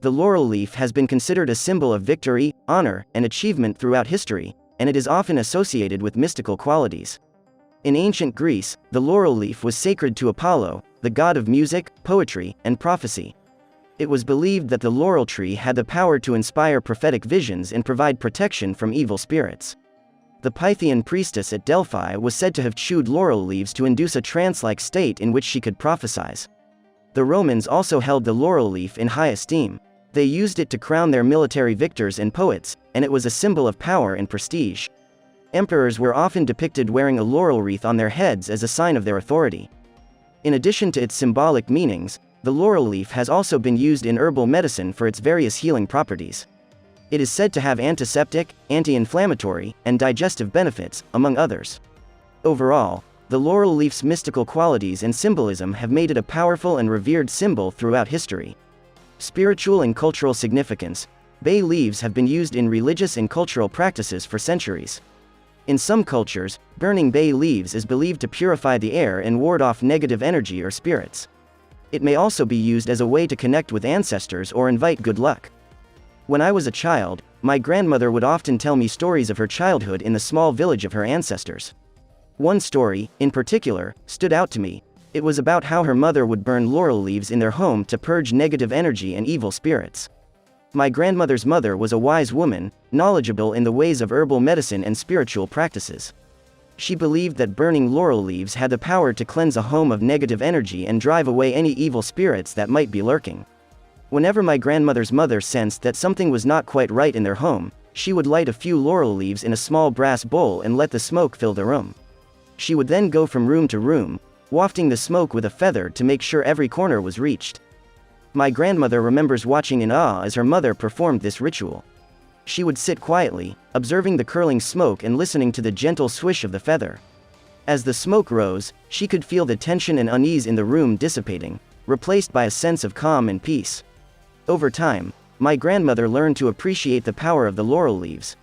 The laurel leaf has been considered a symbol of victory, honor, and achievement throughout history, and it is often associated with mystical qualities. In ancient Greece, the laurel leaf was sacred to Apollo, the god of music, poetry, and prophecy. It was believed that the laurel tree had the power to inspire prophetic visions and provide protection from evil spirits. The Pythian priestess at Delphi was said to have chewed laurel leaves to induce a trance-like state in which she could prophesize. The Romans also held the laurel leaf in high esteem. They used it to crown their military victors and poets, and it was a symbol of power and prestige. Emperors were often depicted wearing a laurel wreath on their heads as a sign of their authority. In addition to its symbolic meanings, the laurel leaf has also been used in herbal medicine for its various healing properties. It is said to have antiseptic, anti-inflammatory, and digestive benefits, among others. Overall, the laurel leaf's mystical qualities and symbolism have made it a powerful and revered symbol throughout history. Spiritual and cultural significance. Bay leaves have been used in religious and cultural practices for centuries. In some cultures, burning bay leaves is believed to purify the air and ward off negative energy or spirits. It may also be used as a way to connect with ancestors or invite good luck. When I was a child, my grandmother would often tell me stories of her childhood in the small village of her ancestors. One story, in particular, stood out to me. It was about how her mother would burn laurel leaves in their home to purge negative energy and evil spirits. My grandmother's mother was a wise woman, knowledgeable in the ways of herbal medicine and spiritual practices. She believed that burning laurel leaves had the power to cleanse a home of negative energy and drive away any evil spirits that might be lurking. Whenever my grandmother's mother sensed that something was not quite right in their home, she would light a few laurel leaves in a small brass bowl and let the smoke fill the room. She would then go from room to room, wafting the smoke with a feather to make sure every corner was reached. My grandmother remembers watching in awe as her mother performed this ritual. She would sit quietly, observing the curling smoke and listening to the gentle swish of the feather. As the smoke rose, she could feel the tension and unease in the room dissipating, replaced by a sense of calm and peace. Over time, my grandmother learned to appreciate the power of the laurel leaves.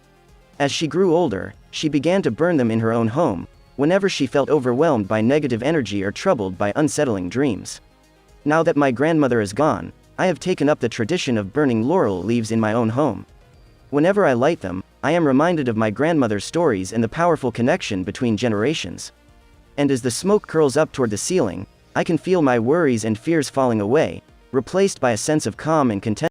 As she grew older, she began to burn them in her own home, whenever she felt overwhelmed by negative energy or troubled by unsettling dreams. Now that my grandmother is gone, I have taken up the tradition of burning laurel leaves in my own home. Whenever I light them, I am reminded of my grandmother's stories and the powerful connection between generations. And as the smoke curls up toward the ceiling, I can feel my worries and fears falling away, replaced by a sense of calm and contentment.